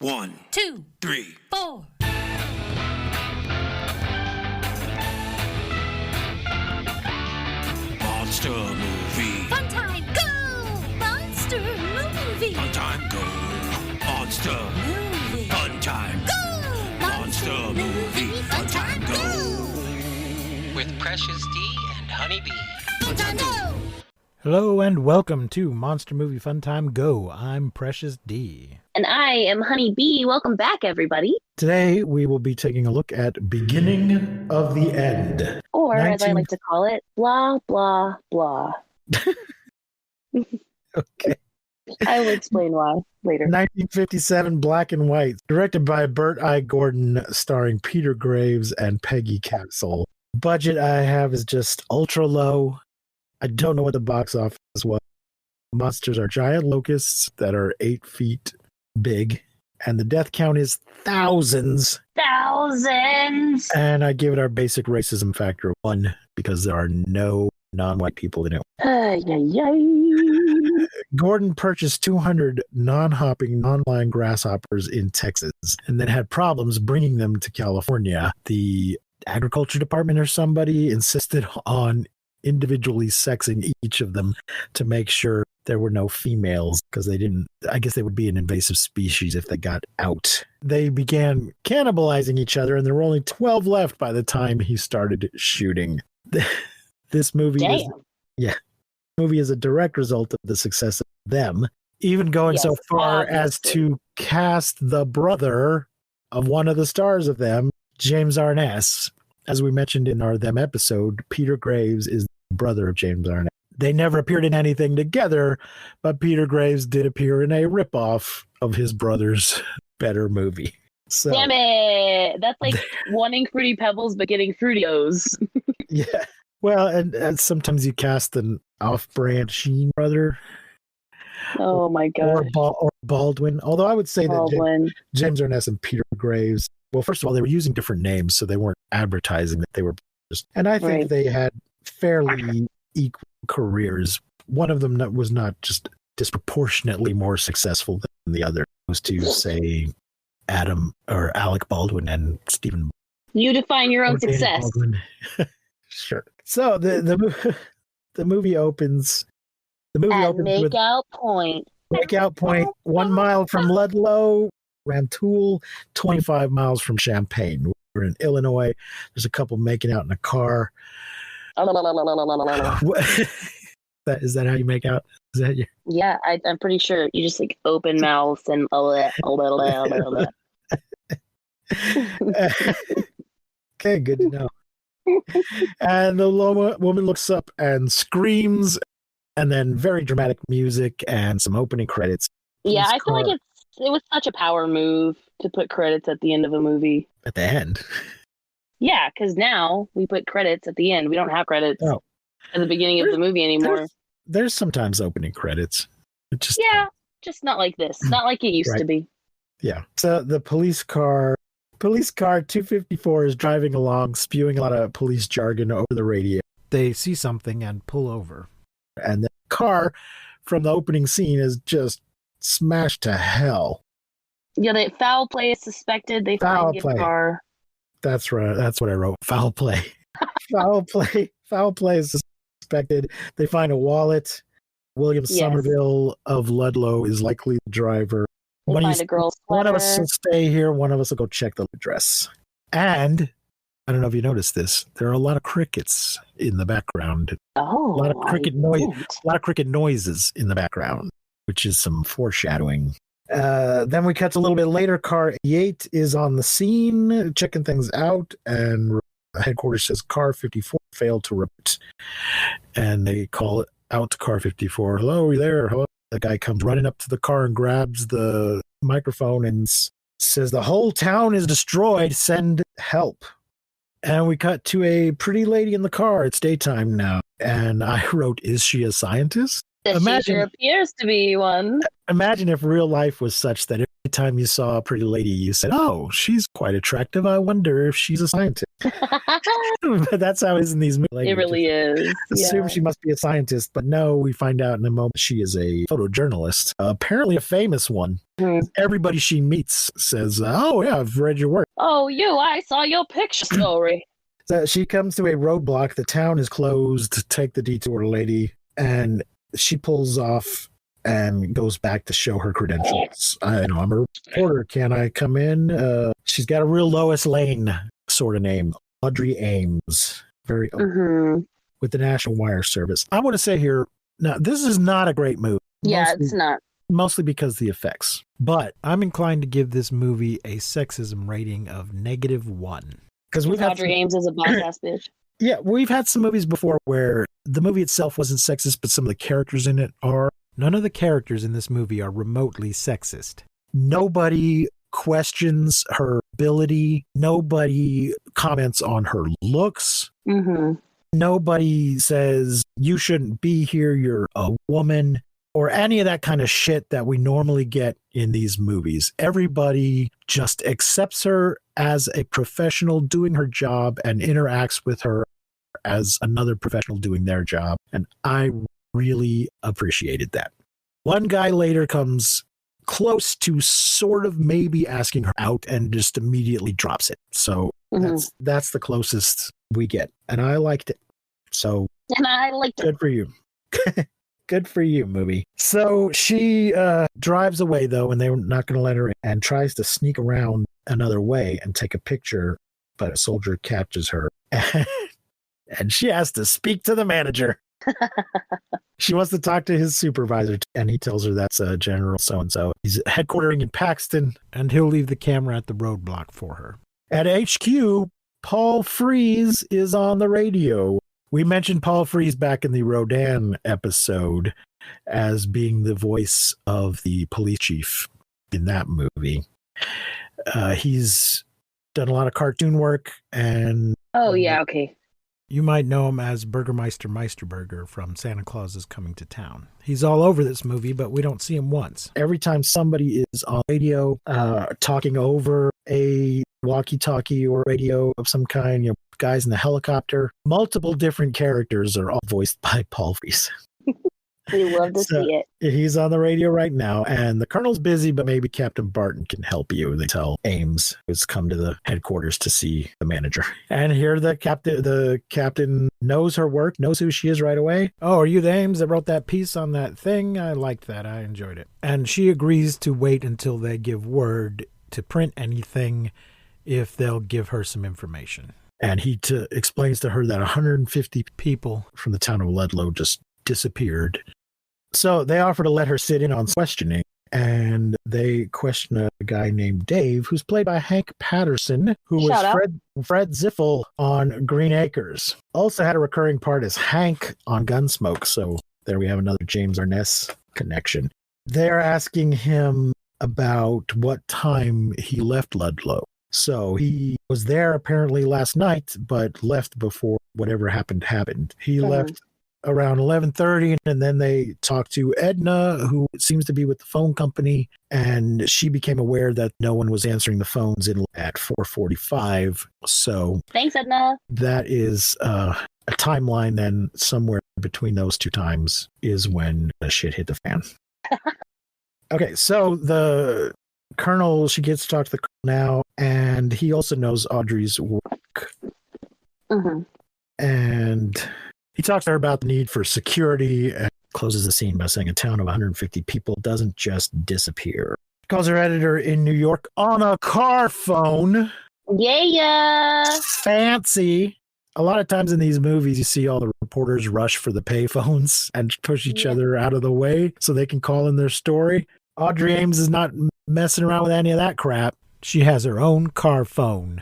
1, 2, 3, 4. Monster movie. Fun time, go! Monster movie. Fun time, go. Monster. Movie. Fun time. Go! Monster movie. Fun time, go. With Precious D and Honeybee. Fun time, go! Hello and welcome to Monster Movie Fun Time Go. I'm Precious D. And I am Honey Bee. Welcome back, everybody. Today we will be taking a look at Beginning of the End. Or, as I like to call it, blah, blah, blah. Okay. I will explain why later. 1957 black and white, directed by Bert I. Gordon, starring Peter Graves and Peggy Castle. Budget I have is just ultra low. I don't know what the box office was. Monsters are giant locusts that are 8 feet big, and the death count is thousands. Thousands! And I give it our basic racism factor of 1 because there are no non-white people in it. Gordon purchased 200 non-hopping, non-flying grasshoppers in Texas and then had problems bringing them to California. The agriculture department or somebody insisted on individually sexing each of them to make sure there were no females because I guess they would be an invasive species if they got out. They began cannibalizing each other and there were only 12 left by the time he started shooting. This movie is a direct result of the success of them, even going so far as to cast the brother of one of the stars of them, James Arness. As we mentioned in our Them episode, Peter Graves is the brother of James Arness. They never appeared in anything together, but Peter Graves did appear in a ripoff of his brother's better movie. So, damn it! That's like wanting Fruity Pebbles but getting Fruitios. Yeah. Well, and sometimes you cast an off-brand Sheen brother. Oh my god. Or Baldwin. Although I would say Baldwin. that James Arness and Peter Graves, well, first of all, they were using different names, so they weren't advertising that they were brothers. And I think they had fairly equal careers. One of them was not just disproportionately more successful than the other. Was to say Adam or Alec Baldwin and Stephen. You define your own success. Sure. So the movie opens. The movie at opens with Makeout Point. Makeout Point, 1 mile from Ludlow, Rantoul, 25 miles from Champaign. We're in Illinois. There's a couple making out in a car. Is that how you make out? Is that you? Yeah, I'm pretty sure you just like open mouth and Okay, good to know. And the woman looks up and screams, and then very dramatic music and some opening credits. Yeah, I feel like it was such a power move to put credits at the end of a movie. At the end? Yeah, because now we put credits at the end. We don't have credits at the beginning of the movie anymore. There's sometimes opening credits. Just not like this. Not like it used to be. Yeah. So the police car 254 is driving along, spewing a lot of police jargon over the radio. They see something and pull over. And the car from the opening scene is just smashed to hell. Yeah, foul play is suspected. They find the car. That's right. That's what I wrote. Foul play. Foul play is suspected. They find a wallet. William Somerville of Ludlow is likely the driver. They find a girl's sweater. One of us will stay here. One of us will go check the address. And I don't know if you noticed this. There are a lot of crickets in the background. Oh, a lot of cricket noises in the background, which is some foreshadowing. Then we cut a little bit later. Car 88 is on the scene, checking things out, and headquarters says Car 54 failed to report. And they call it out to Car 54. Hello, are you there? Hello. The guy comes running up to the car and grabs the microphone and says, "The whole town is destroyed. Send help." And we cut to a pretty lady in the car. It's daytime now. And I wrote, "Is she a scientist?" She sure appears to be one. Imagine if real life was such that every time you saw a pretty lady, you said, "Oh, she's quite attractive. I wonder if she's a scientist." But that's how it is in these movies. It really is. Assume she must be a scientist, but no, we find out in a moment she is a photojournalist, apparently a famous one. Mm-hmm. Everybody she meets says, "Oh, yeah, I've read your work." Oh, I saw your picture story. So she comes to a roadblock. The town is closed. Take the detour, lady. And she pulls off and goes back to show her credentials. I'm a reporter. Can I come in? She's got a real Lois Lane sort of name. Audrey Ames. Very with the National Wire Service. I want to say here, now, this is not a great movie. Yeah, it's not. Mostly because of the effects. But I'm inclined to give this movie a sexism rating of -1. Because Audrey Ames is a boss-ass bitch. Yeah, we've had some movies before where the movie itself wasn't sexist, but some of the characters in it are. None of the characters in this movie are remotely sexist. Nobody questions her ability. Nobody comments on her looks. Mm-hmm. Nobody says, "You shouldn't be here, you're a woman," or any of that kind of shit that we normally get in these movies. Everybody just accepts her as a professional doing her job and interacts with her as another professional doing their job. And I really appreciated that. One guy later comes close to sort of maybe asking her out and just immediately drops it. So that's the closest we get. And I liked it. So good for you. Good for you, movie. So she drives away, though, and they're not going to let her in, and tries to sneak around another way and take a picture, but a soldier catches her. And she has to speak to the manager. She wants to talk to his supervisor, and he tells her that's General so-and-so. He's headquartering in Paxton, and he'll leave the camera at the roadblock for her. At HQ, Paul Frees is on the radio. We mentioned Paul Frees back in the Rodan episode as being the voice of the police chief in that movie. He's done a lot of cartoon work, and okay. You might know him as Burgermeister Meisterburger from Santa Claus is Coming to Town. He's all over this movie, but we don't see him once. Every time somebody is on radio talking over a walkie-talkie or radio of some kind, guys in the helicopter, multiple different characters are all voiced by Paul Frees. We love to see it. He's on the radio right now, and the colonel's busy, but maybe Captain Barton can help you. They tell Ames, who's come to the headquarters to see the manager. And here the captain knows her work, knows who she is right away. "Oh, are you the Ames that wrote that piece on that thing? I liked that. I enjoyed it." And she agrees to wait until they give word to print anything if they'll give her some information. And he explains to her that 150 people from the town of Ludlow just disappeared. So they offer to let her sit in on questioning, and they question a guy named Dave, who's played by Hank Patterson, who was Fred Ziffel on Green Acres. Also had a recurring part as Hank on Gunsmoke, so there we have another James Arness connection. They're asking him about what time he left Ludlow. So he was there apparently last night, but left before whatever happened. He left around 11:30, and then they talked to Edna, who seems to be with the phone company, and she became aware that no one was answering the phones at 4:45. So thanks, Edna. That is a timeline. Then somewhere between those two times is when the shit hit the fan. Okay, so the colonel, she gets to talk to the colonel now, and he also knows Audrey's work. And he talks to her about the need for security and closes the scene by saying a town of 150 people doesn't just disappear. Calls her editor in New York on a car phone. Yeah. Fancy. A lot of times in these movies, you see all the reporters rush for the payphones and push each other out of the way so they can call in their story. Audrey Ames is not messing around with any of that crap. She has her own car phone.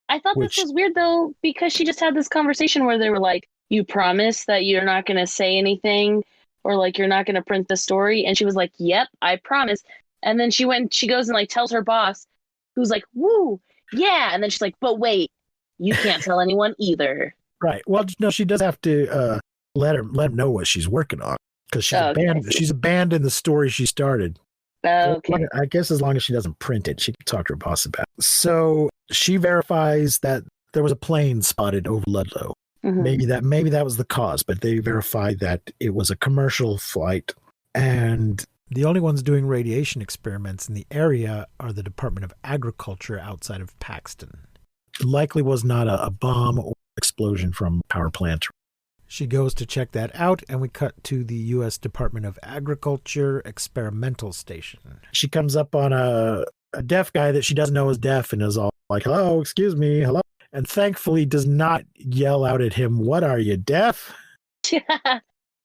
I thought this was weird, though, because she just had this conversation where they were like, "You promise that you're not going to say anything, or like you're not going to print the story?" And she was like, "Yep, I promise." And then she goes and like tells her boss, who's like, "Woo, yeah." And then she's like, "But wait, you can't tell anyone either." Right. Well, no, she does have to let him know what she's working on, because she's Oh, okay, I abandoned. see. She's abandoned the story she started. Okay. I guess as long as she doesn't print it, she can talk to her boss about it. So she verifies that there was a plane spotted over Ludlow. Mhm. Maybe that was the cause, but they verified that it was a commercial flight. And the only ones doing radiation experiments in the area are the Department of Agriculture outside of Paxton. It likely was not a bomb or explosion from a power plant. She goes to check that out, and we cut to the U.S. Department of Agriculture experimental station. She comes up on a deaf guy that she doesn't know is deaf and is all like, hello, excuse me, hello. And thankfully does not yell out at him, what are you, deaf?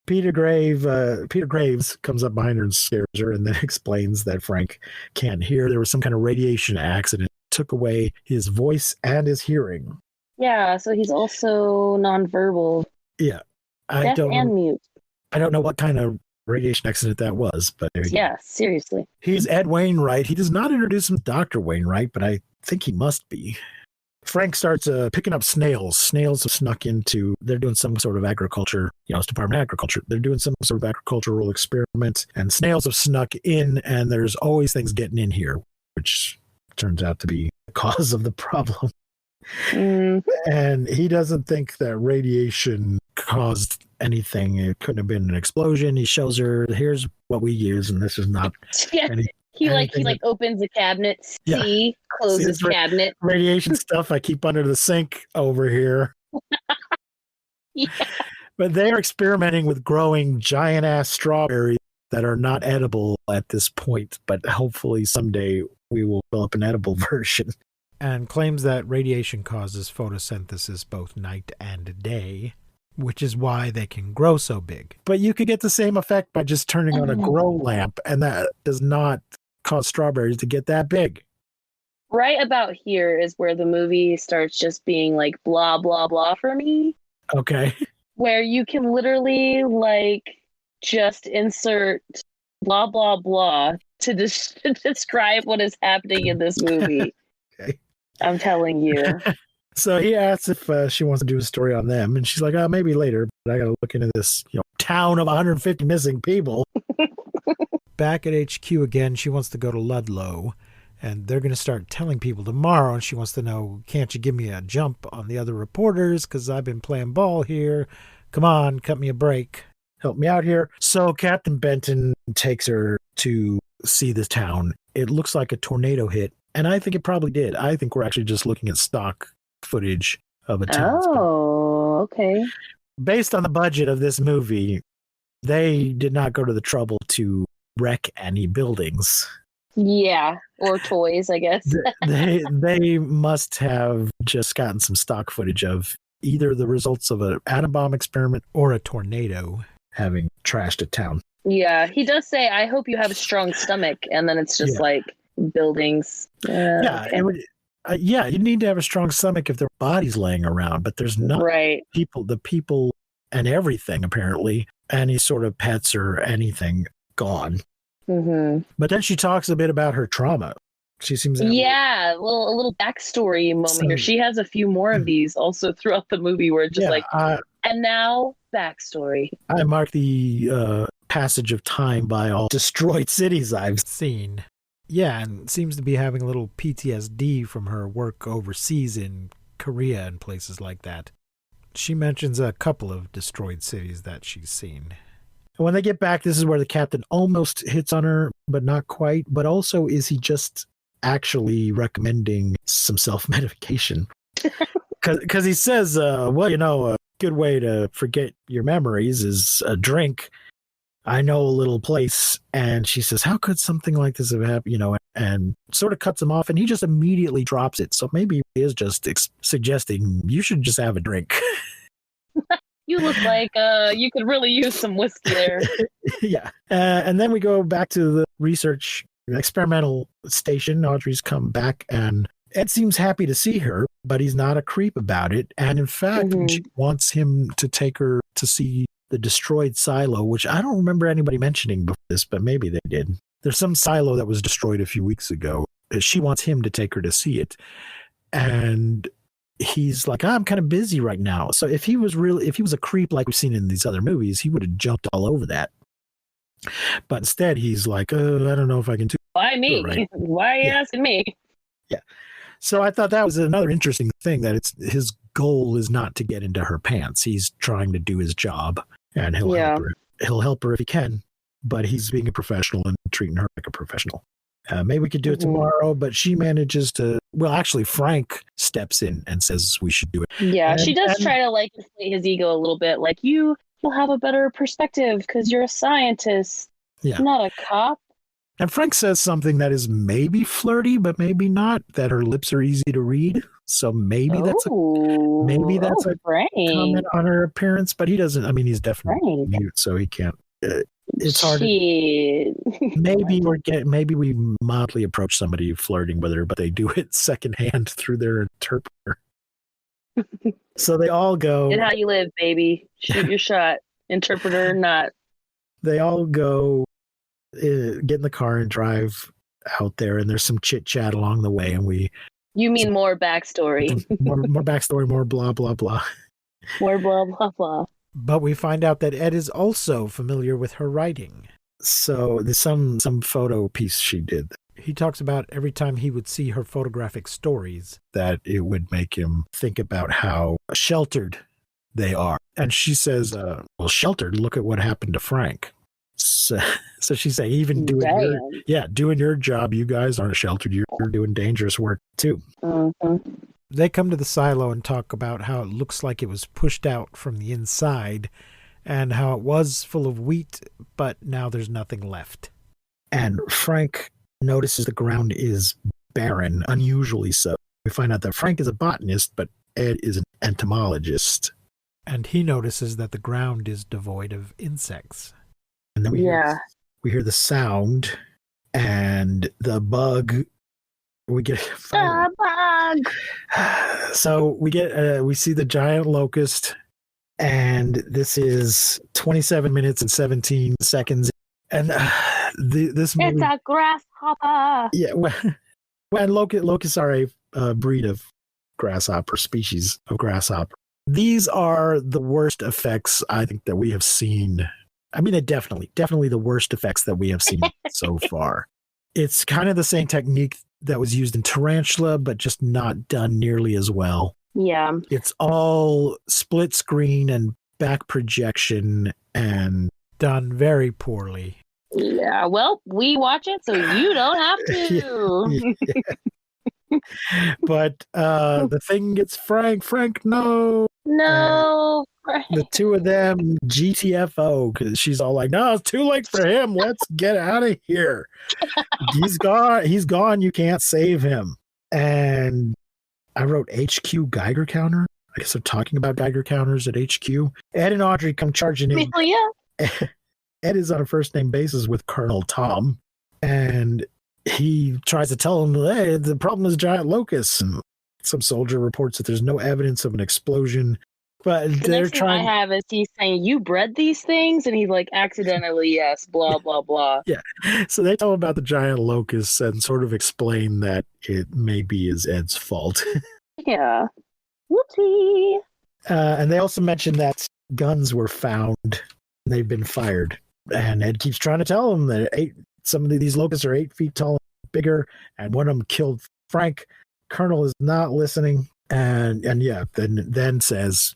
Peter Graves comes up behind her and scares her and then explains that Frank can't hear. There was some kind of radiation accident. Took away his voice and his hearing. Yeah, so he's also nonverbal. Yeah. Deaf and mute. I don't know what kind of radiation accident that was, but Yeah, seriously. he's Ed Wainwright. He does not introduce him as Dr. Wainwright, but I think he must be. Frank starts picking up snails. Snails have snuck into, they're doing some sort of agriculture, it's Department of Agriculture. They're doing some sort of agricultural experiment, and snails have snuck in, and there's always things getting in here, which turns out to be the cause of the problem. And he doesn't think that radiation caused anything. It couldn't have been an explosion. He shows her, here's what we use, and this is not Yeah. any, He opens a cabinet, closes cabinet. radiation stuff I keep under the sink over here. Yeah. But they're experimenting with growing giant ass strawberries that are not edible at this point, but hopefully someday we will develop an edible version. And claims that radiation causes photosynthesis both night and day, which is why they can grow so big. But you could get the same effect by just turning on a grow lamp, and that does not cause strawberries to get that big. Right about here is where the movie starts just being like blah, blah, blah for me. Okay. Where you can literally just insert blah, blah, blah to describe what is happening in this movie. Okay. I'm telling you. So he asks if she wants to do a story on them, and she's like, oh, maybe later, but I got to look into this town of 150 missing people. Back at HQ again, she wants to go to Ludlow, and they're going to start telling people tomorrow, and she wants to know, can't you give me a jump on the other reporters, because I've been playing ball here. Come on, cut me a break. Help me out here. So Captain Benton takes her to see this town. It looks like a tornado hit, and I think it probably did. I think we're actually just looking at stock footage of a town. Oh, okay. Based on the budget of this movie, they did not go to the trouble to wreck any buildings. Yeah, or toys, I guess. they must have just gotten some stock footage of either the results of an atom bomb experiment or a tornado having trashed a town. Yeah, he does say, I hope you have a strong stomach, and then it's just buildings. It would. You need to have a strong stomach if there are bodies laying around, but there's not the people and everything, apparently, any sort of pets or anything gone. Mm-hmm. But then she talks a bit about her trauma. She seems to have a little backstory moment here. She has a few more of these also throughout the movie where it's just and now backstory. I mark the passage of time by all destroyed cities I've seen. Yeah, and seems to be having a little PTSD from her work overseas in Korea and places like that. She mentions a couple of destroyed cities that she's seen. When they get back, this is where the captain almost hits on her, but not quite. But also, is he just actually recommending some self-medication? Because he says, a good way to forget your memories is a drink. I know a little place. And she says, how could something like this have happened? And sort of cuts him off, and he just immediately drops it. So maybe he is just suggesting you should just have a drink. You look like you could really use some whiskey there. Yeah. And then we go back to the research experimental station. Audrey's come back, and Ed seems happy to see her, but he's not a creep about it. And in fact, she wants him to take her to see the destroyed silo, which I don't remember anybody mentioning before this, but maybe they did. There's some silo that was destroyed a few weeks ago. She wants him to take her to see it. And he's like, I'm kind of busy right now. So if he was a creep like we've seen in these other movies, he would have jumped all over that. But instead, he's like, I don't know if I can do Why me? Right. Why are you Yeah. asking me? So I thought that was another interesting thing, that it's his goal is not to get into her pants. He's trying to do his job, and he'll Yeah. help her. He'll help her if he can, but he's being a professional and treating her like a professional. Maybe we could do it Mhm. tomorrow, but she manages to. Well, actually, Frank steps in and says we should do it. Yeah, she does And- try to like inflate his ego a little bit. Like you'll have a better perspective because you're a scientist, Yeah. not a cop. And Frank says something that is maybe flirty, but maybe not. That her lips are easy to read, so maybe that's a a Frank. comment on her appearance. But he doesn't. I mean, he's definitely Frank. mute, so he can't. It's hard. Shit. Maybe we mildly approach somebody flirting with her, but they do it secondhand through their interpreter. So they all go. It's how you live, baby. Shoot your shot. Interpreter, not. They all go. Get in the car and drive out there, and there's some chit chat along the way, and we You mean more backstory. more backstory, more blah blah blah. More blah blah blah. But we find out that Ed is also familiar with her writing. So there's some photo piece she did. He talks about every time he would see her photographic stories, that it would make him think about how sheltered they are. And she says, well, sheltered, look at what happened to Frank. So she's saying, even doing your job, you guys aren't sheltered. You're doing dangerous work too. Mm-hmm. They come to the silo and talk about how it looks like it was pushed out from the inside and how it was full of wheat, but now there's nothing left. And Frank notices the ground is barren, unusually so. We find out that Frank is a botanist, but Ed is an entomologist. And he notices that the ground is devoid of insects. And then we hear the sound and the bug. We get bug. So we see the giant locust, and this is 27 minutes and 17 seconds. And this movie, It's a grasshopper. yeah, when locusts are a breed of grasshopper, species of grasshopper. These are the worst effects I think that we have seen. I mean, definitely the worst effects that we have seen so far. It's kind of the same technique that was used in Tarantula, but just not done nearly as well. Yeah. It's all split screen and back projection and done very poorly. Yeah. Well, we watch it, so you don't have to. But the thing gets Frank, no. No. The two of them GTFO, because she's all like, no, it's too late for him. Let's get out of here. He's gone. You can't save him. And I wrote HQ Geiger counter. I guess they're talking about Geiger counters at HQ. Ed and Audrey come charging in. Well, yeah. Ed is on a first name basis with Colonel Tom, and he tries to tell him, hey, the problem is giant locusts. And some soldier reports that there's no evidence of an explosion. But The they're next thing trying. I have is he's saying, you bred these things? And he's like, accidentally, yes, blah, blah, blah. So they tell him about the giant locusts and sort of explain that it maybe is Ed's fault. Yeah. Whoopsie. And they also mention that guns were found. They've been fired. And Ed keeps trying to tell him that some of these locusts are 8 feet tall and bigger, and one of them killed Frank. Colonel is not listening. And yeah, then says,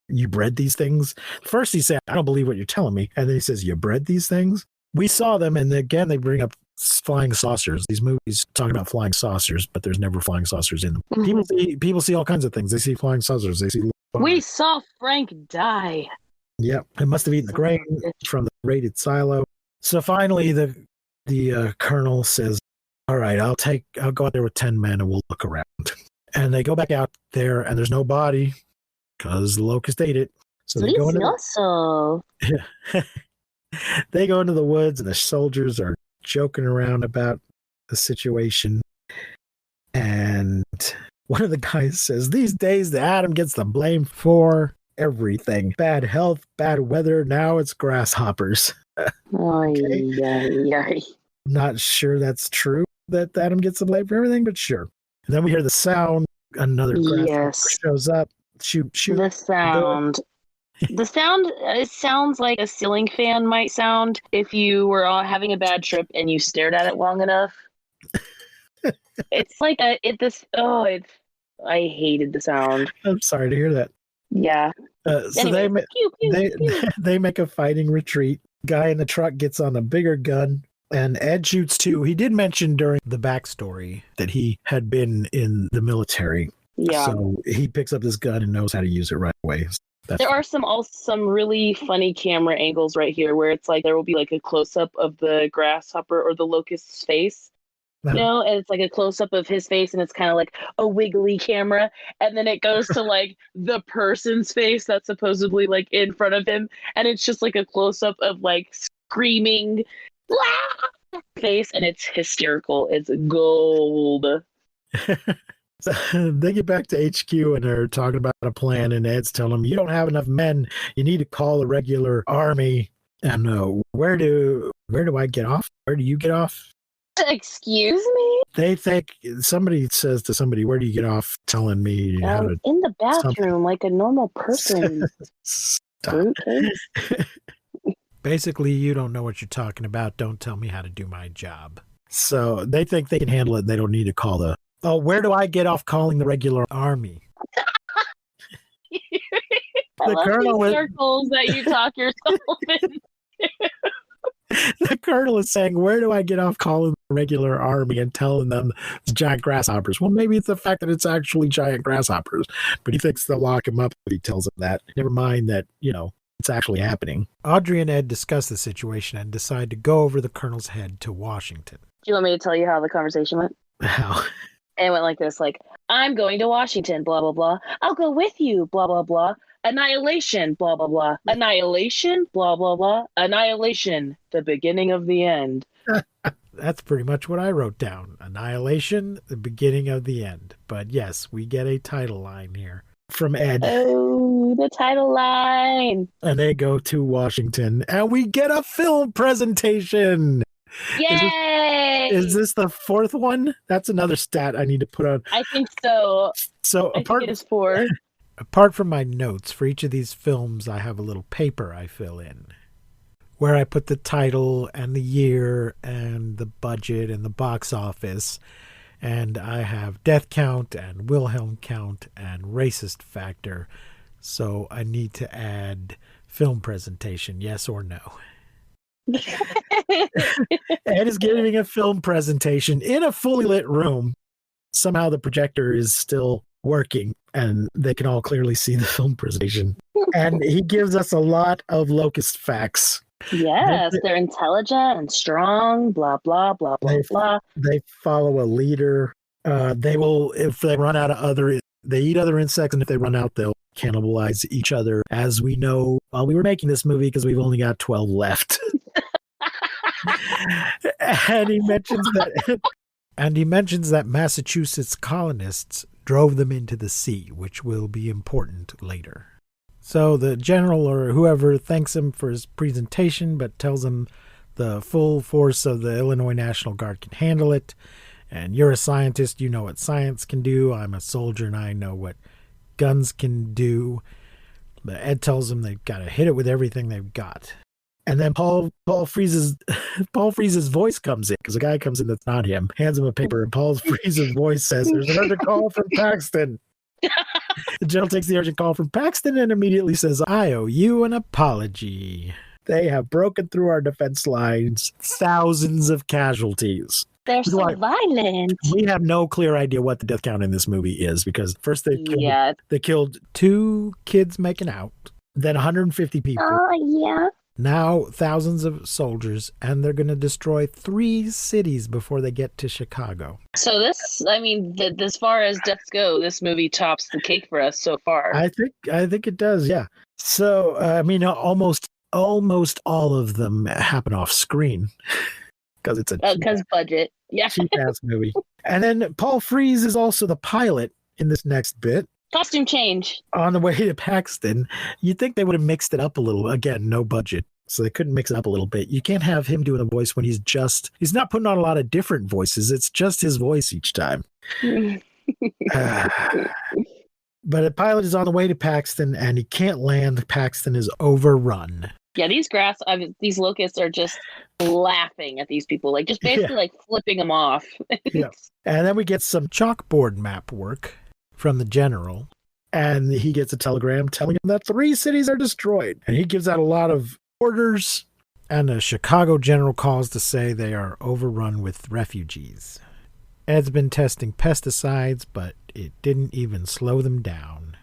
you bred these things? First he said, I don't believe what you're telling me. And then he says, you bred these things? We saw them. And again, they bring up flying saucers. These movies talk about flying saucers, but there's never flying saucers in them. People see all kinds of things. They see flying saucers. They see. We saw Frank die. Yep. It must have eaten the grain from the raided silo. So finally, the colonel says, all right, I'll go out there with 10 men and we'll look around. And they go back out there, and there's no body because the locust ate it. So they go they go into the woods, and the soldiers are joking around about the situation. And one of the guys says, these days the atom gets the blame for everything. Bad health, bad weather, now it's grasshoppers. Okay. Not sure that's true, that the atom gets the blame for everything, but sure. And then we hear the sound. Another grasshopper shows up. Shoot. The sound. The sound, it sounds like a ceiling fan might sound if you were having a bad trip and you stared at it long enough. It's like I hated the sound. I'm sorry to hear that. Yeah. So Anyways, pew, pew, they pew. they make a fighting retreat. Guy in the truck gets on a bigger gun, and Ed shoots too. He did mention during the backstory that he had been in the military, Yeah. so he picks up this gun and knows how to use it right away. That's There are some really funny camera angles right here where it's like there will be like a close up of the grasshopper or the locust's face. You know, and it's like a close up of his face, and it's kind of like a wiggly camera, and then it goes to like the person's face that's supposedly like in front of him, and it's just like a close up of like screaming "Ah!" face, and it's hysterical. It's gold. So they get back to HQ and they're talking about a plan, and Ed's telling them, "You don't have enough men. You need to call a regular army." And where do I get off? Where do you get off? Excuse me? They think somebody says to somebody, "Where do you get off?" Telling me how to In the bathroom, something. like a normal person. Stop. Fruitcake? Basically, you don't know what you're talking about. Don't tell me how to do my job. So they think they can handle it. And they don't need to call the. Oh, where do I get off calling the regular Army. I love colonel these was- circles that you talk yourself in. The colonel is saying, "Where do I get off calling the regular army and telling them it's giant grasshoppers?" Well, maybe it's the fact that it's actually giant grasshoppers, but he thinks they'll lock him up if he tells them that. Never mind that, it's actually happening. Audrey and Ed discuss the situation and decide to go over the colonel's head to Washington. Do you want me to tell you how the conversation went? How? It went like this, like, I'm going to Washington, blah, blah, blah. I'll go with you, blah, blah, blah. Annihilation, blah, blah, blah. Annihilation, blah, blah, blah. Annihilation, the beginning of the end. That's pretty much what I wrote down. Annihilation, the beginning of the end. But yes, we get a title line here. From Ed. Oh, the title line. And they go to Washington, and we get a film presentation. Yay! Is this the fourth one? That's another stat I need to put on. I think so. So I think it is 4. Apart from my notes, for each of these films, I have a little paper I fill in where I put the title and the year and the budget and the box office. And I have death count and Wilhelm count and racist factor. So I need to add film presentation, yes or no. Ed is giving a film presentation in a fully lit room. Somehow the projector is still working and they can all clearly see the film presentation. And he gives us a lot of locust facts. Yes, they're intelligent and strong, blah, blah, blah, blah, blah. They follow a leader. They will, if they run out of they eat other insects, and if they run out, they'll cannibalize each other, as we know while we were making this movie, because we've only got 12 left. And he mentions that Massachusetts colonists drove them into the sea, which will be important later. So the general or whoever thanks him for his presentation, but tells him the full force of the Illinois National Guard can handle it. And you're a scientist, you know what science can do. I'm a soldier and I know what guns can do. But Ed tells him they've got to hit it with everything they've got. And then Paul Frees's voice comes in, because a guy comes in that's not him, hands him a paper, and Paul Frees's voice says, "There's an urgent call from Paxton." The general takes the urgent call from Paxton and immediately says, "I owe you an apology. They have broken through our defense lines, thousands of casualties." They're so Right. violent. We have no clear idea what the death count in this movie is, because first Yeah. they killed 2 kids making out. then 150 people. Yeah. Now thousands of soldiers, and they're going to destroy 3 cities before they get to Chicago. So this, I mean, as far as deaths go, this movie tops the cake for us so far. I think it does, yeah. So I mean, almost all of them happen off screen because it's a Because budget. Yeah. cheap ass movie. And then Paul Frees is also the pilot in this next bit. Costume change. On the way to Paxton, you'd think they would have mixed it up a little. Again, no budget, so they couldn't mix it up a little bit. You can't have him doing a voice when he's not putting on a lot of different voices. It's just his voice each time. But a pilot is on the way to Paxton, and he can't land. Paxton is overrun. Yeah, these locusts are just laughing at these people, like just basically like flipping them off. Yeah. And then we get some chalkboard map work from the general, and he gets a telegram telling him that 3 cities are destroyed. And he gives out a lot of orders, and a Chicago general calls to say they are overrun with refugees. Ed's been testing pesticides, but it didn't even slow them down.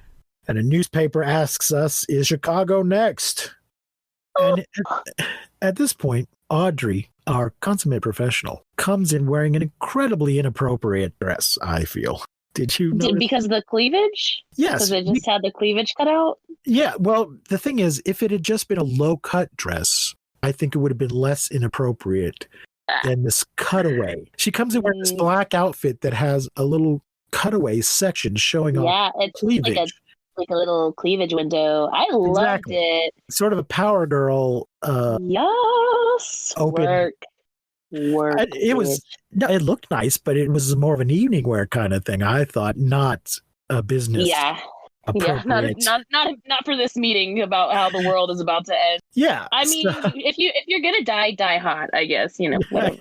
And a newspaper asks us, is Chicago next? And at this point, Audrey, our consummate professional, comes in wearing an incredibly inappropriate dress, I feel. Did you notice? Because of the cleavage? Yes. Because it just had the cleavage cut out? Yeah, well, the thing is, if it had just been a low-cut dress, I think it would have been less inappropriate than this cutaway. She comes in wearing this black outfit that has a little cutaway section showing off it's cleavage. like a little cleavage window. I loved it. Sort of a power girl. Yes. Open. Work. It looked nice, but it was more of an evening wear kind of thing. I thought, not a business. Yeah. Yeah, not for this meeting about how the world is about to end. Yeah. I mean, if you're gonna die hot, I guess, whatever.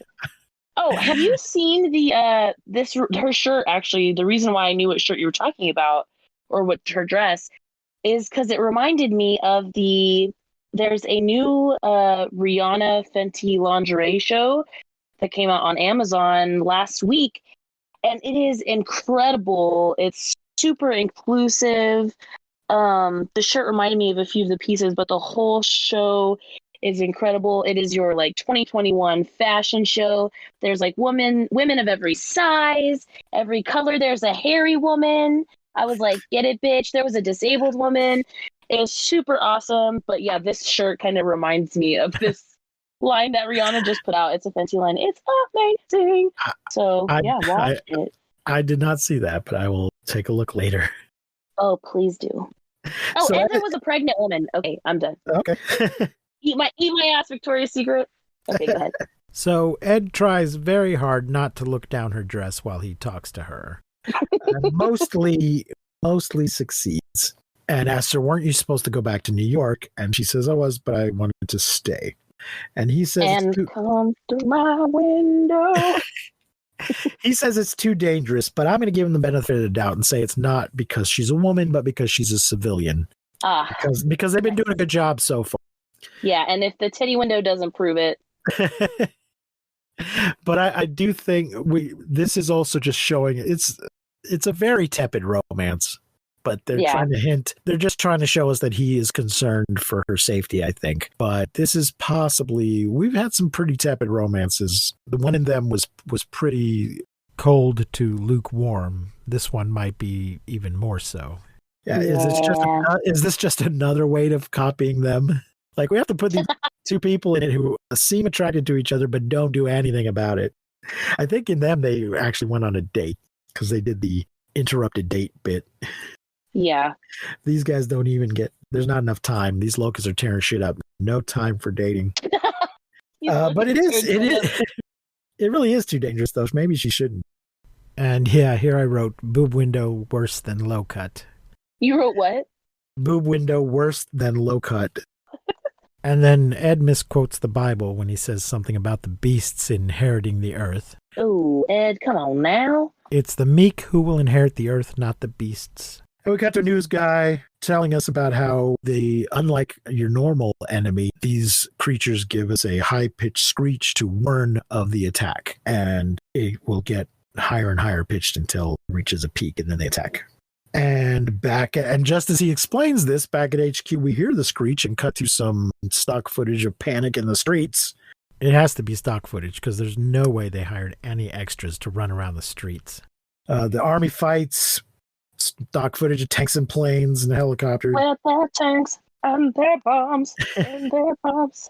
Oh, have you seen her shirt? Actually, the reason why I knew what shirt you were talking about, or what her dress, is because it reminded me of there's a new Rihanna Fenty lingerie show that came out on Amazon last week, and it is incredible. It's super inclusive. The shirt reminded me of a few of the pieces, but the whole show is incredible. It is your 2021 fashion show. There's women of every size, every color. There's a hairy woman. I was like, get it, bitch. There was a disabled woman. It was super awesome. But yeah, this shirt kind of reminds me of this line that Rihanna just put out. It's a Fenty line. It's amazing. So watch it. I did not see that, but I will take a look later. Oh, please do. Oh, and there was a pregnant woman. Okay, I'm done. Okay. Eat my ass, Victoria's Secret. Okay, go ahead. So Ed tries very hard not to look down her dress while he talks to her. And mostly succeeds. And asks her, weren't you supposed to go back to New York? And she says, I was, but I wanted to stay. And he says, come through my window. He says it's too dangerous, but I'm going to give him the benefit of the doubt and say it's not because she's a woman, but because she's a civilian. Because they've been doing a good job so far. Yeah, and if the titty window doesn't prove it. But I do think this is also just showing it's a very tepid romance, but they're trying to hint. They're just trying to show us that he is concerned for her safety, I think. But this is possibly, we've had some pretty tepid romances. The one in them was pretty cold to lukewarm. This one might be even more so. Yeah. Is this just another way of copying them? We have to put these two people in it who seem attracted to each other but don't do anything about it. I think in them they actually went on a date because they did the interrupted date bit. Yeah. These guys don't even there's not enough time. These locusts are tearing shit up. No time for dating. But it really is too dangerous though. Maybe she shouldn't. And yeah, here I wrote boob window worse than low cut. You wrote what? Boob window worse than low cut. And then Ed misquotes the Bible when he says something about the beasts inheriting the earth. Oh, Ed, come on now. It's the meek who will inherit the earth, not the beasts. And we got the news guy telling us about how unlike your normal enemy, these creatures give us a high-pitched screech to warn of the attack. And it will get higher and higher pitched until it reaches a peak, and then they attack. And just as he explains this, back at HQ, we hear the screech and cut to some stock footage of panic in the streets. It has to be stock footage because there's no way they hired any extras to run around the streets. The army fights, stock footage of tanks and planes and helicopters. With their tanks and their bombs and their bombs.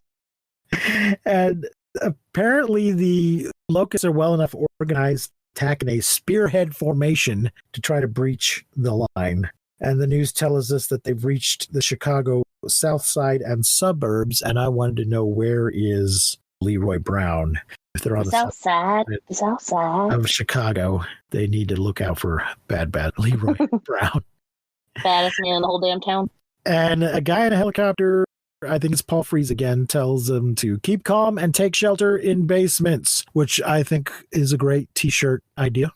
And apparently the locusts are well enough organized attack in a spearhead formation to try to breach the line. And the news tells us that they've reached the Chicago South Side and suburbs, and I wanted to know where is Leroy Brown. If they're on the south side of Chicago, they need to look out for bad Leroy Brown. Baddest man in the whole damn town. And a guy in a helicopter, I think it's Paul Frees again, tells them to keep calm and take shelter in basements, which I think is a great t-shirt idea.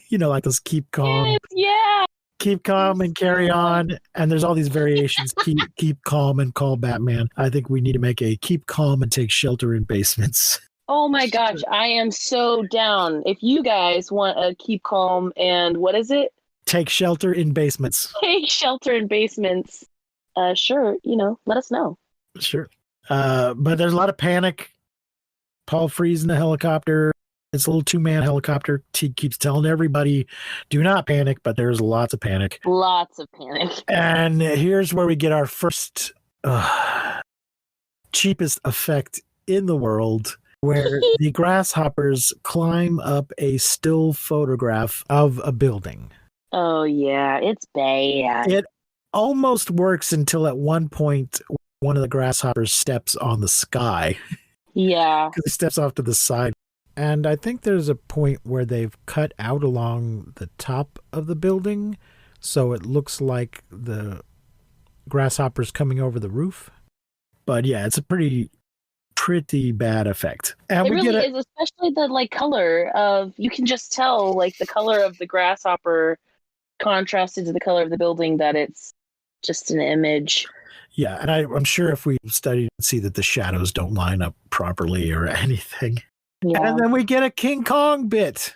You know, like this keep calm. Yeah. Keep calm and carry on. And there's all these variations. Keep calm and call Batman. I think we need to make a keep calm and take shelter in basements. Oh my gosh, I am so down. If you guys want a keep calm and what is it? Take shelter in basements. Take shelter in basements. Sure, let us know. Sure. But there's a lot of panic. Paul Frees in the helicopter. It's a little two-man helicopter. He keeps telling everybody, do not panic, but there's lots of panic. Lots of panic. And here's where we get our first cheapest effect in the world, where the grasshoppers climb up a still photograph Of a building. Oh yeah, it's bad. It almost works until at one point one of the grasshoppers steps on the sky. Yeah. Because he steps off to the side. And I think there's a point where they've cut out along the top of the building, so it looks like the grasshopper's coming over the roof. But yeah, it's a pretty bad effect. And It really is, especially the color of, you can just tell the color of the grasshopper contrasted to the color of the building, that it's just an image. Yeah, and I'm sure if we studied and see that the shadows don't line up properly or anything. Yeah. And then we get a King Kong bit.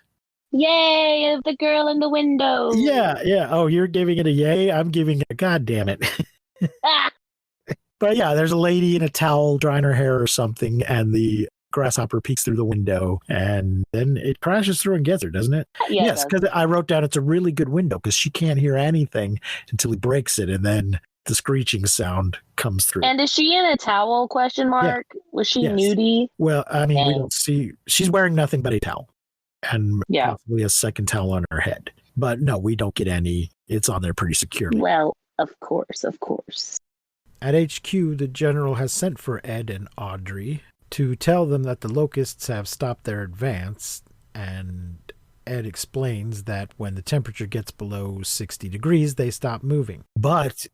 Yay, the girl in the window. Yeah. Oh, you're giving it a yay? I'm giving it a god damn it. Ah, But yeah, there's a lady in a towel drying her hair or something, and the grasshopper peeks through the window, and then it crashes through and gets her, doesn't it? yeah, Yes, because I wrote down it's a really good window because she can't hear anything until he breaks it, and then the screeching sound comes through. And is she in a towel, question mark? Was she Yes. nudie? Well, I mean, we And- don't see. She's wearing nothing but a towel, and Yeah. possibly a second towel on her head. But no, we don't get any. It's on there pretty securely. Well, of course. At HQ, the general has sent for Ed and Audrey to tell them that the locusts have stopped their advance, and Ed explains that when the temperature gets below 60 degrees, they stop moving. But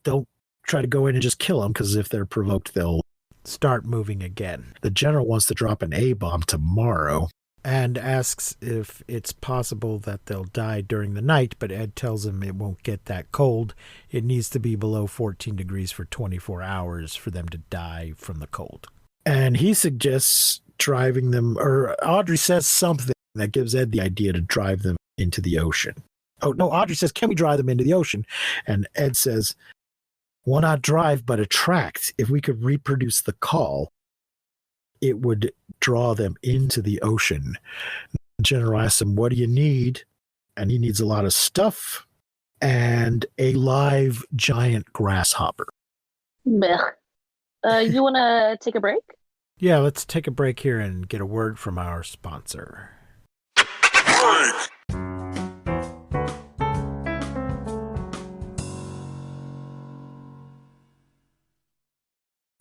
don't try to go in and just kill them, because if they're provoked, they'll. Start moving again. The general wants to drop an A-bomb tomorrow. And asks if it's possible that they'll die during the night, but Ed tells him it won't get that cold. It needs to be below 14 degrees for 24 hours for them to die from the cold. And he suggests driving them, or Audrey says something that gives Ed the idea to drive them into the ocean. Oh, no, Audrey says, can we drive them into the ocean? And Ed says, why not drive but attract? If we could reproduce the call, it would draw them into the ocean. The general asks him, what do you need? And he needs a lot of stuff and a live giant grasshopper. Blech. You want to take a break? Yeah, let's take a break here and get a word from our sponsor.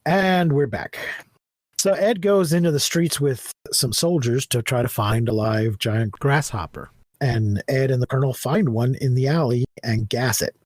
And we're back. So Ed goes into the streets with some soldiers to try to find a live giant Grasshopper. and Ed and the colonel find one in the alley and gas it.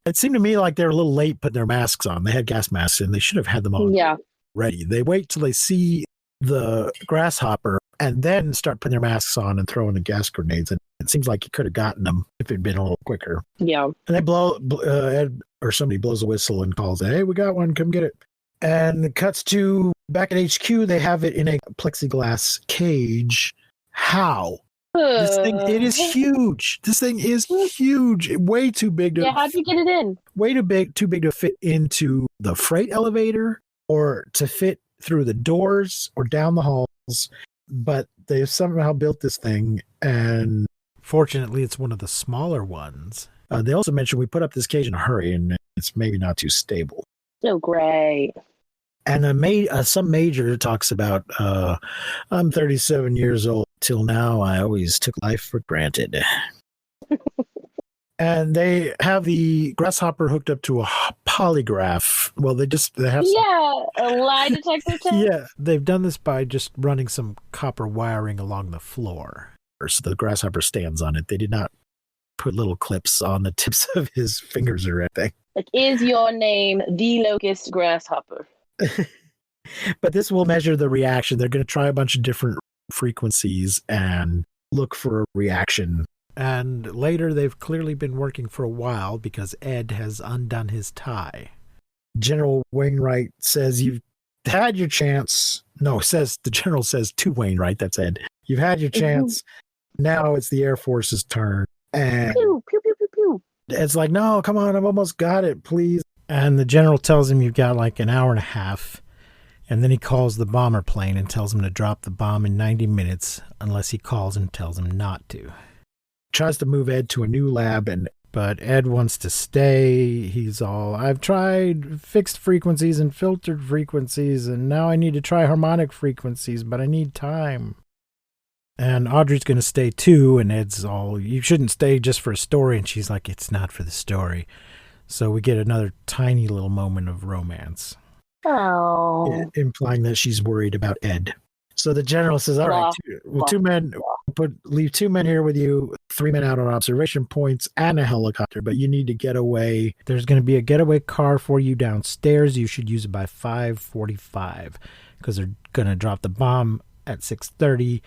It seemed to me like they were a little late putting their masks on. They had gas masks and they should have had them on Yeah. ready. They wait till they see the grasshopper and then start putting their masks on and throwing the gas grenades. And it seems like he could have gotten them if it'd been a little quicker. Yeah. And they Ed or somebody blows a whistle and calls, hey, we got one, come get it. And it cuts to back at HQ. They have it in a plexiglass cage. How? This thing, it is huge. This thing is huge. Way too big to Yeah, how'd you get it in? way too big to fit into the freight elevator or to fit through the doors or down the halls. But they've somehow built this thing, and Fortunately, it's one of the smaller ones. they also mentioned we put up this cage in a hurry, and it's maybe not too stable. So great. And some major talks about, I'm 37 years old. Till now, I always took life for granted. And they have the grasshopper hooked up to a polygraph. Well, they have Yeah, a lie detector test. yeah. They've done this by just running some copper wiring along the floor. So the grasshopper stands on it. They did not put little clips on the tips of his fingers or anything. Like, is your name the locust grasshopper? But this will measure the reaction. They're going to try a bunch of different frequencies and look for a reaction. And later, they've clearly been working for a while because Ed has undone his tie. General Wainwright says, you've had your chance. No, the general says to Wainwright, that's Ed. You've had your chance. Now it's the Air Force's turn. And Pew, pew, pew, pew, pew. Ed's like, no, come on, I've almost got it, please. And the general tells him you've got like an hour and a half. And then he calls the bomber plane and tells him to drop the bomb in 90 minutes unless he calls and tells him not to. Tries to move Ed to a new lab, But Ed wants to stay. He's all, I've tried fixed frequencies and filtered frequencies, and now I need to try harmonic frequencies, but I need time. And Audrey's going to stay too, and Ed's all, you shouldn't stay just for a story. And she's like, it's not for the story. So we get another tiny little moment of romance. Oh. implying that she's worried about Ed. So the general says, all right, leave 2 men here with you, 3 men out on observation points and a helicopter, but you need to get away. There's going to be a getaway car for you downstairs. You should use it by 5:45 because they're going to drop the bomb at 6:30.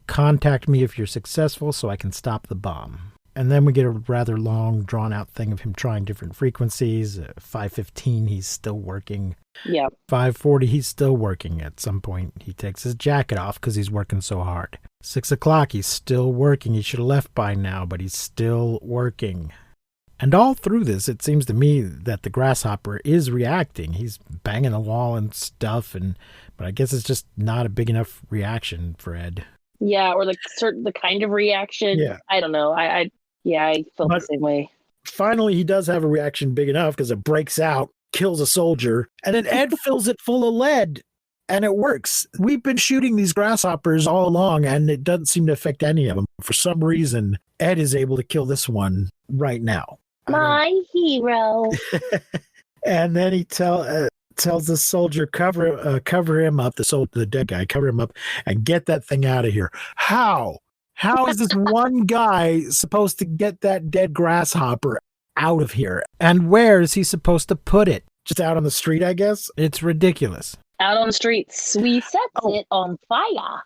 Contact me if you're successful so I can stop the bomb. And then we get a rather long, drawn-out thing of him trying different frequencies. 5:15, he's still working. Yeah. 5:40, he's still working. At some point, he takes his jacket off because he's working so hard. 6 o'clock, he's still working. He should have left by now, but he's still working. And all through this, it seems to me that the grasshopper is reacting. He's banging the wall and stuff, but I guess it's just not a big enough reaction for Ed. Yeah, or the kind of reaction. Yeah. I don't know. I felt the same way. Finally, he does have a reaction big enough because it breaks out, kills a soldier, and then Ed fills it full of lead, and it works. We've been shooting these grasshoppers all along, and it doesn't seem to affect any of them. For some reason, Ed is able to kill this one right now. My hero. And then he tells the soldier, cover him up, the dead guy, cover him up, and get that thing out of here. How? How is this one guy supposed to get that dead grasshopper out of here? And where is he supposed to put it? Just out on the street, I guess? It's ridiculous. Out on the streets, we set it on fire.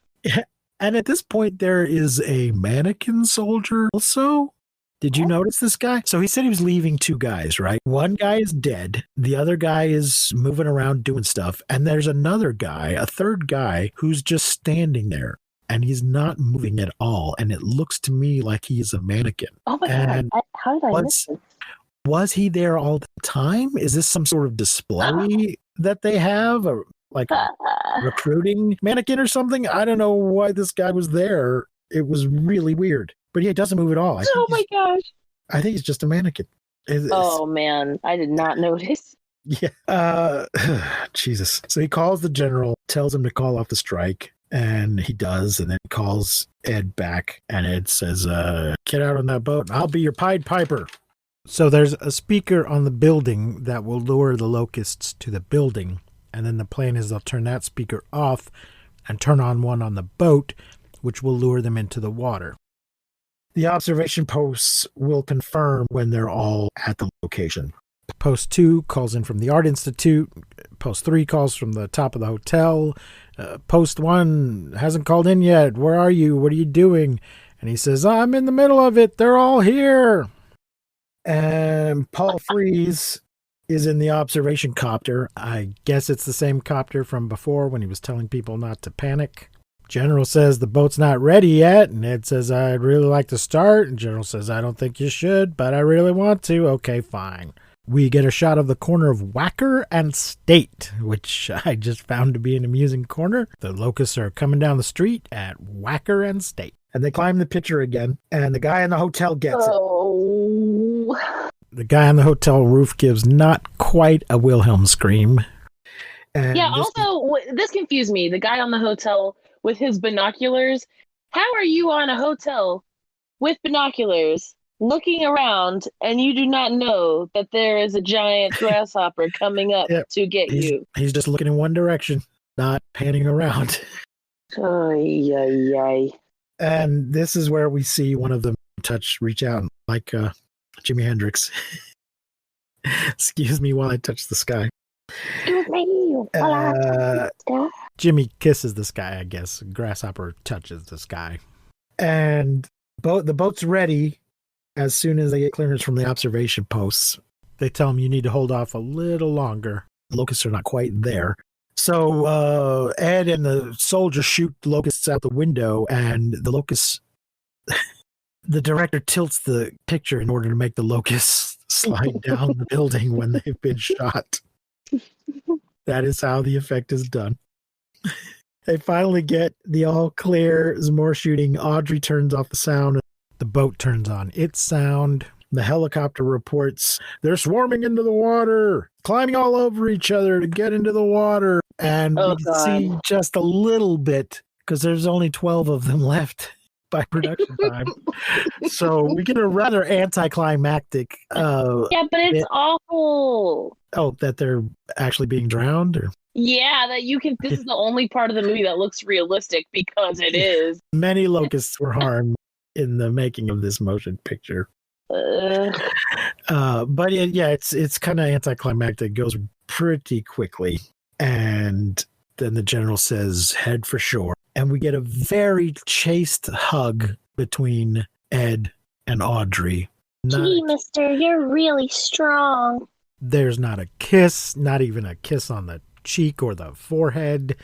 And at this point, there is a mannequin soldier also. Did you notice this guy? So he said he was leaving 2 guys, right? One guy is dead. The other guy is moving around doing stuff. And there's another guy, a third guy, who's just standing there. And he's not moving at all. And it looks to me like he is a mannequin. Oh my God. How did I miss this? Was he there all the time? Is this some sort of display that they have? Or like a recruiting mannequin or something? I don't know why this guy was there. It was really weird. But he doesn't move at all. Oh my gosh. I think he's just a mannequin. Oh man, I did not notice. Yeah. Jesus. So he calls the general, tells him to call off the strike. And he does, and then calls Ed back, and Ed says, get out on that boat, and I'll be your Pied Piper. So there's a speaker on the building that will lure the locusts to the building, and then the plan is they'll turn that speaker off and turn on one on the boat, which will lure them into the water. The observation posts will confirm when they're all at the location. Post 2 calls in from the Art Institute. Post 3 calls from the top of the hotel. Post 1 hasn't called in yet. Where are you? What are you doing? And he says, I'm in the middle of it. They're all here. And Paul Frees is in the observation copter. I guess it's the same copter from before when he was telling people not to panic. General says the boat's not ready yet. And Ed says, I'd really like to start. And General says, I don't think you should, but I really want to. Okay, fine. We get a shot of the corner of Whacker and State, which I just found to be an amusing corner. The locusts are coming down the street at Whacker and State. And they climb the picture again, and the guy in the hotel gets it. The guy on the hotel roof gives not quite a Wilhelm scream. And This confused me. The guy on the hotel with his binoculars. How are you on a hotel with binoculars looking around and you do not know that there is a giant grasshopper coming up to get you? He's just looking in one direction, not panning around. Ay. And this is where we see one of the reach out like Jimi Hendrix. Excuse me while I touch the sky. Excuse me. Jimmy kisses the sky, I guess. Grasshopper touches the sky. And the boat's ready as soon as they get clearance from the observation posts. They tell him you need to hold off a little longer. The locusts are not quite there. So Ed and the soldiers shoot the locusts out the window, and the locusts... the director tilts the picture in order to make the locusts slide down the building when they've been shot. That is how the effect is done. They finally get the all clear. There's more shooting. Audrey turns off the sound. The boat turns on its sound. The helicopter reports they're swarming into the water, climbing all over each other to get into the water. And we can see just a little bit because there's only 12 of them left by production time. So we get a rather anticlimactic. Yeah, but it's awful. Oh, that they're actually being drowned? Or? Yeah, that you can. This is the only part of the movie that looks realistic because it is. Many locusts were harmed in the making of this motion picture. But it's kind of anticlimactic. It goes pretty quickly. And then the general says, head for shore. And we get a very chaste hug between Ed and Audrey. Gee, mister, you're really strong. There's not a kiss, not even a kiss on the cheek or the forehead.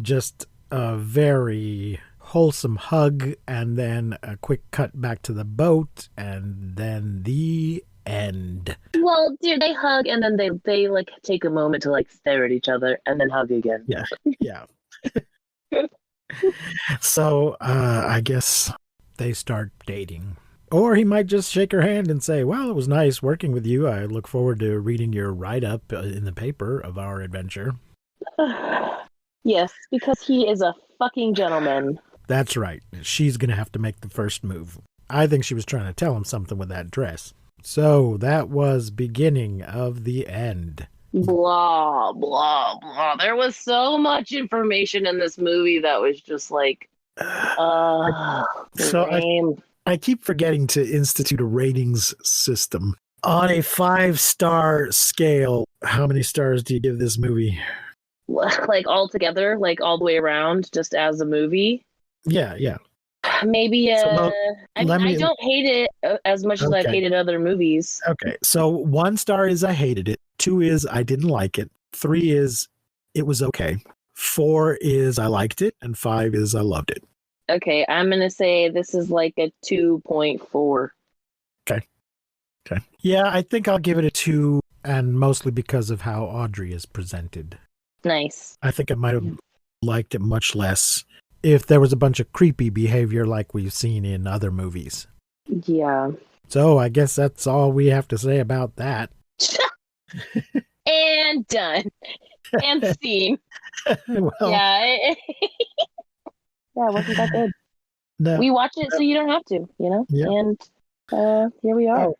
Just a very wholesome hug, and then a quick cut back to the boat, and then the end. Well, dude, they hug, and then they like take a moment to like stare at each other, and then hug again. Yeah. So I guess they start dating. Or he might just shake her hand and say, well, it was nice working with you. I look forward to reading your write-up in the paper of our adventure. Yes, because he is a fucking gentleman. That's right. She's going to have to make the first move. I think she was trying to tell him something with that dress. So that was beginning of the end. Blah, blah, blah. There was so much information in this movie that was just like, so I keep forgetting to institute a ratings system. On a 5-star scale, how many stars do you give this movie? Like all together, like all the way around, just as a movie? Yeah. Maybe, I don't hate it as much as I've hated other movies. Okay, so 1 star is I hated it. 2 is I didn't like it. 3 is it was okay. 4 is I liked it. And 5 is I loved it. Okay, I'm going to say this is like a 2.4. Okay. Yeah, I think I'll give it a 2. And mostly because of how Audrey is presented. Nice. I think I might have liked it much less if there was a bunch of creepy behavior like we've seen in other movies. Yeah. So I guess that's all we have to say about that. And done. And scene. Well, yeah, wasn't that good? No. We watch it so you don't have to, you know? Yeah. And here we are.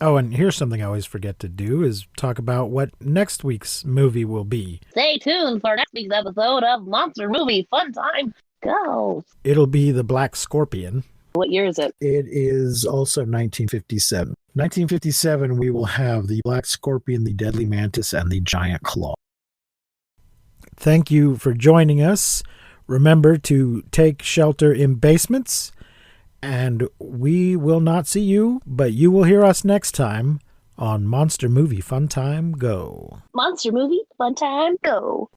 Oh, and here's something I always forget to do is talk about what next week's movie will be. Stay tuned for next week's episode of Monster Movie Fun Time Go. It'll be The Black Scorpion. What year is it? It is also 1957. 1957, we will have the Black Scorpion, the Deadly Mantis, and the Giant Claw. Thank you for joining us. Remember to take shelter in basements, and we will not see you, but you will hear us next time on Monster Movie Fun Time Go. Monster Movie Fun Time Go.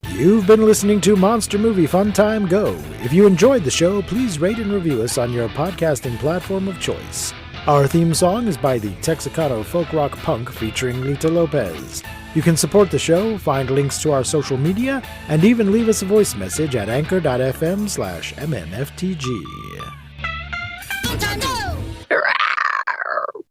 You've been listening to Monster Movie Fun Time Go. If you enjoyed the show, please rate and review us on your podcasting platform of choice. Our theme song is by the Texacato Folk Rock Punk featuring Lita Lopez. You can support the show, find links to our social media, and even leave us a voice message at anchor.fm/MMFTG. Fun Time Go.